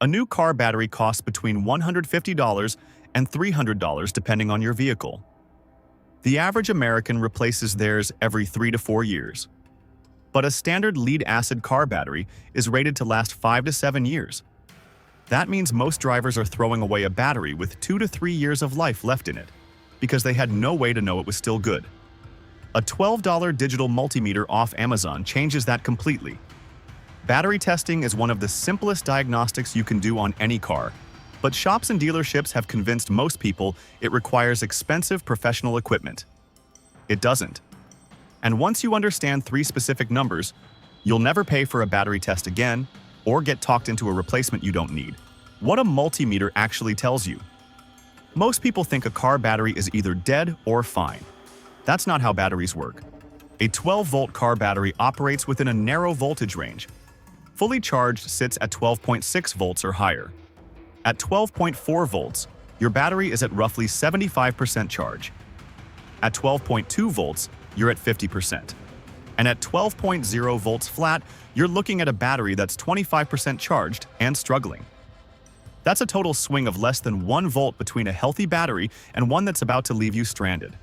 A new car battery costs between $150 and $300 depending on your vehicle. The average American replaces theirs every 3 to 4 years. But a standard lead-acid car battery is rated to last 5 to 7 years. That means most drivers are throwing away a battery with 2 to 3 years of life left in it, because they had no way to know it was still good. A $12 digital multimeter off Amazon changes that completely. Battery testing is one of the simplest diagnostics you can do on any car, but shops and dealerships have convinced most people it requires expensive professional equipment. It doesn't. And once you understand 3 specific numbers, you'll never pay for a battery test again or get talked into a replacement you don't need. What a multimeter actually tells you. Most people think a car battery is either dead or fine. That's not how batteries work. A 12-volt car battery operates within a narrow voltage range. Fully charged sits at 12.6 volts or higher. At 12.4 volts, your battery is at roughly 75% charge. At 12.2 volts, you're at 50%. And at 12.0 volts flat, you're looking at a battery that's 25% charged and struggling. That's a total swing of less than 1 volt between a healthy battery and one that's about to leave you stranded.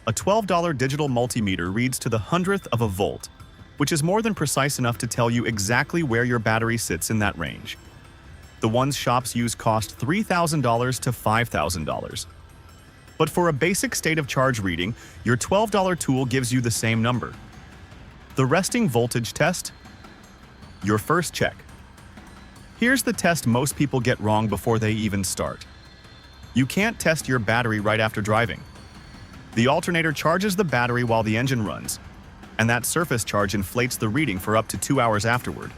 A $12 digital multimeter reads to the 100th of a volt, which is more than precise enough to tell you exactly where your battery sits in that range. The ones shops use cost $3,000 to $5,000. But for a basic state of charge reading, your $12 tool gives you the same number. The resting voltage test? Your first check. Here's the test most people get wrong before they even start. You can't test your battery right after driving. The alternator charges the battery while the engine runs, and that surface charge inflates the reading for up to 2 hours afterward.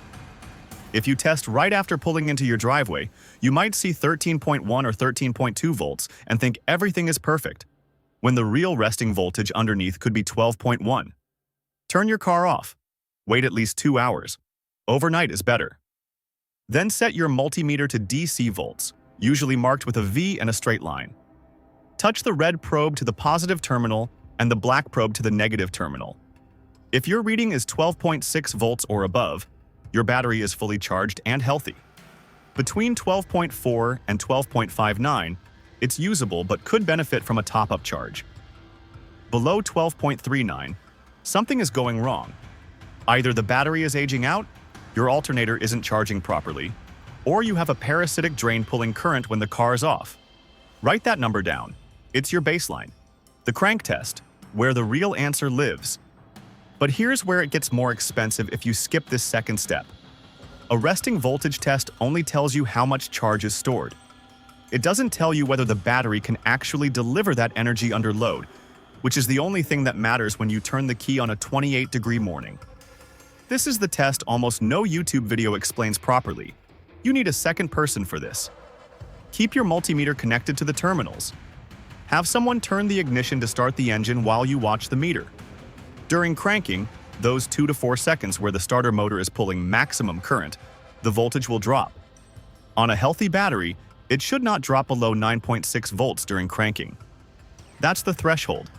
If you test right after pulling into your driveway, you might see 13.1 or 13.2 volts and think everything is perfect, when the real resting voltage underneath could be 12.1. Turn your car off. Wait at least 2 hours. Overnight is better. Then set your multimeter to DC volts, usually marked with a V and a straight line. Touch the red probe to the positive terminal and the black probe to the negative terminal. If your reading is 12.6 volts or above, your battery is fully charged and healthy. Between 12.4 and 12.59, it's usable but could benefit from a top-up charge. Below 12.39, something is going wrong. Either the battery is aging out, your alternator isn't charging properly, or you have a parasitic drain pulling current when the car is off. Write that number down. It's your baseline. The crank test, where the real answer lives. But here's where it gets more expensive if you skip this second step. A resting voltage test only tells you how much charge is stored. It doesn't tell you whether the battery can actually deliver that energy under load, which is the only thing that matters when you turn the key on a 28-degree morning. This is the test almost no YouTube video explains properly. You need a second person for this. Keep your multimeter connected to the terminals. Have someone turn the ignition to start the engine while you watch the meter. During cranking, those 2 to 4 seconds where the starter motor is pulling maximum current, the voltage will drop. On a healthy battery, it should not drop below 9.6 volts during cranking. That's the threshold.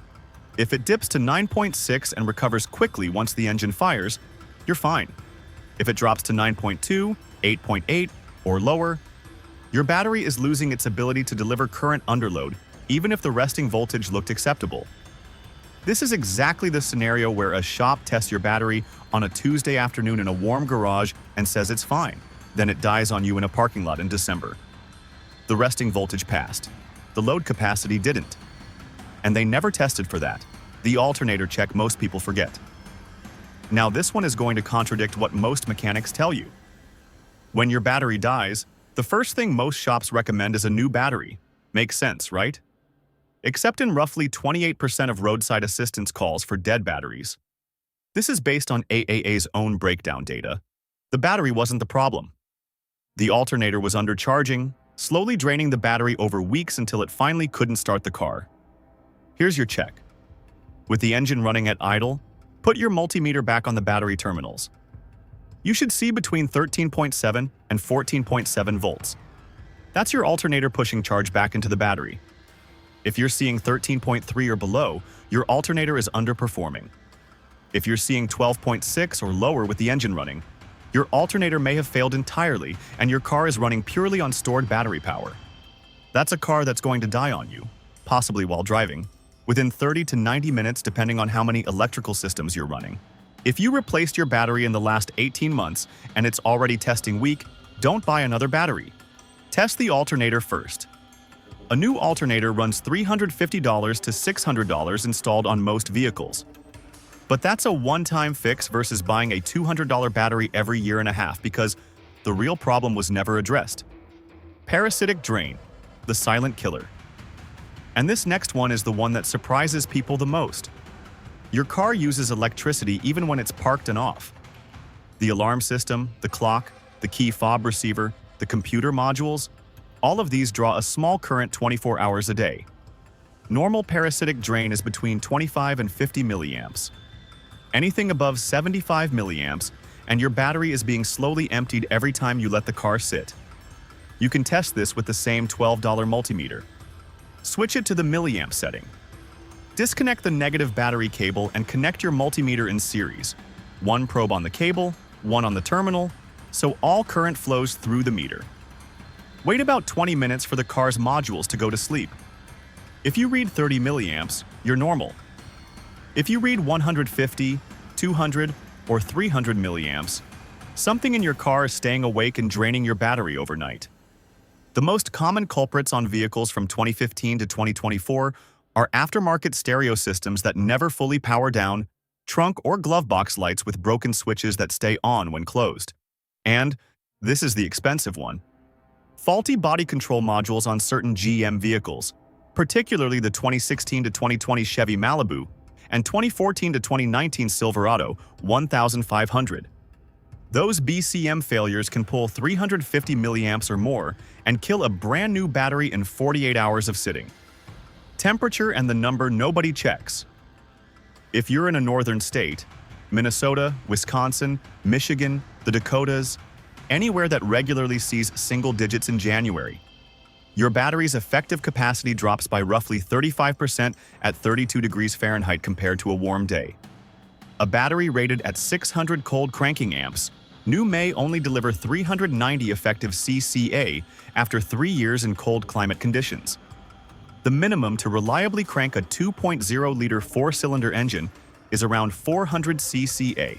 If it dips to 9.6 and recovers quickly once the engine fires, you're fine. If it drops to 9.2, 8.8, or lower, your battery is losing its ability to deliver current under load, even if the resting voltage looked acceptable. This is exactly the scenario where a shop tests your battery on a Tuesday afternoon in a warm garage and says it's fine. Then it dies on you in a parking lot in December. The resting voltage passed. The load capacity didn't. And they never tested for that. The alternator check most people forget. Now this one is going to contradict what most mechanics tell you. When your battery dies, the first thing most shops recommend is a new battery. Makes sense, right? Except in roughly 28% of roadside assistance calls for dead batteries. This is based on AAA's own breakdown data. The battery wasn't the problem. The alternator was undercharging, slowly draining the battery over weeks until it finally couldn't start the car. Here's your check. With the engine running at idle, put your multimeter back on the battery terminals. You should see between 13.7 and 14.7 volts. That's your alternator pushing charge back into the battery. If you're seeing 13.3 or below, your alternator is underperforming. If you're seeing 12.6 or lower with the engine running, Your alternator may have failed entirely, and your car is running purely on stored battery power. That's a car that's going to die on you, possibly while driving, within 30 to 90 minutes depending on how many electrical systems you're running. If you replaced your battery in the last 18 months and it's already testing weak, don't buy another battery. Test the alternator first. A new alternator runs $350 to $600 installed on most vehicles. But that's a one-time fix versus buying a $200 battery every year and a half because the real problem was never addressed. Parasitic drain, the silent killer. And this next one is the one that surprises people the most. Your car uses electricity even when it's parked and off. The alarm system, the clock, the key fob receiver, the computer modules, all of these draw a small current 24 hours a day. Normal parasitic drain is between 25 and 50 milliamps. Anything above 75 milliamps, and your battery is being slowly emptied every time you let the car sit. You can test this with the same $12 multimeter. Switch it to the milliamp setting. Disconnect the negative battery cable and connect your multimeter in series. One probe on the cable, one on the terminal, so all current flows through the meter. Wait about 20 minutes for the car's modules to go to sleep. If you read 30 milliamps, you're normal. If you read 150, 200, or 300 milliamps, something in your car is staying awake and draining your battery overnight. The most common culprits on vehicles from 2015 to 2024 are aftermarket stereo systems that never fully power down, trunk or glove box lights with broken switches that stay on when closed. And, this is the expensive one, faulty body control modules on certain GM vehicles, particularly the 2016 to 2020 Chevy Malibu and 2014 to 2019 Silverado 1500. Those BCM failures can pull 350 milliamps or more and kill a brand new battery in 48 hours of sitting. Temperature and the number nobody checks. If you're in a northern state, Minnesota, Wisconsin, Michigan, the Dakotas, anywhere that regularly sees single digits in January, your battery's effective capacity drops by roughly 35% at 32 degrees Fahrenheit compared to a warm day. A battery rated at 600 cold cranking amps, new may only deliver 390 effective CCA after 3 years in cold climate conditions. The minimum to reliably crank a 2.0-liter four-cylinder engine is around 400 CCA.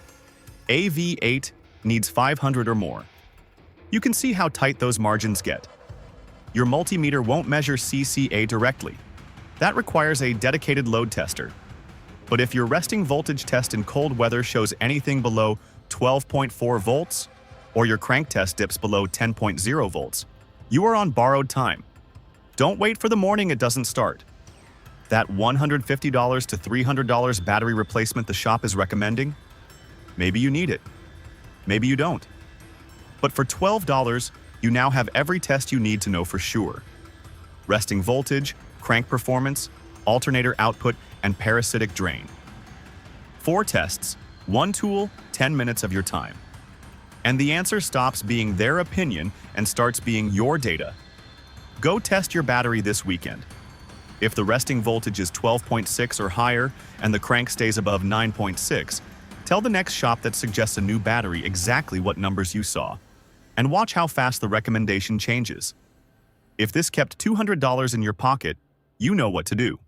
A V8 needs 500 or more. You can see how tight those margins get. Your multimeter won't measure CCA directly. That requires a dedicated load tester. But if your resting voltage test in cold weather shows anything below 12.4 volts, or your crank test dips below 10.0 volts, you are on borrowed time. Don't wait for the morning it doesn't start. That $150 to $300 battery replacement the shop is recommending? Maybe you need it. Maybe you don't. But for $12, you now have every test you need to know for sure. Resting voltage, crank performance, alternator output, and parasitic drain. 4 tests, 1 tool, 10 minutes of your time. And the answer stops being their opinion and starts being your data. Go test your battery this weekend. If the resting voltage is 12.6 or higher and the crank stays above 9.6, tell the next shop that suggests a new battery exactly what numbers you saw, and watch how fast the recommendation changes. If this kept $200 in your pocket, you know what to do.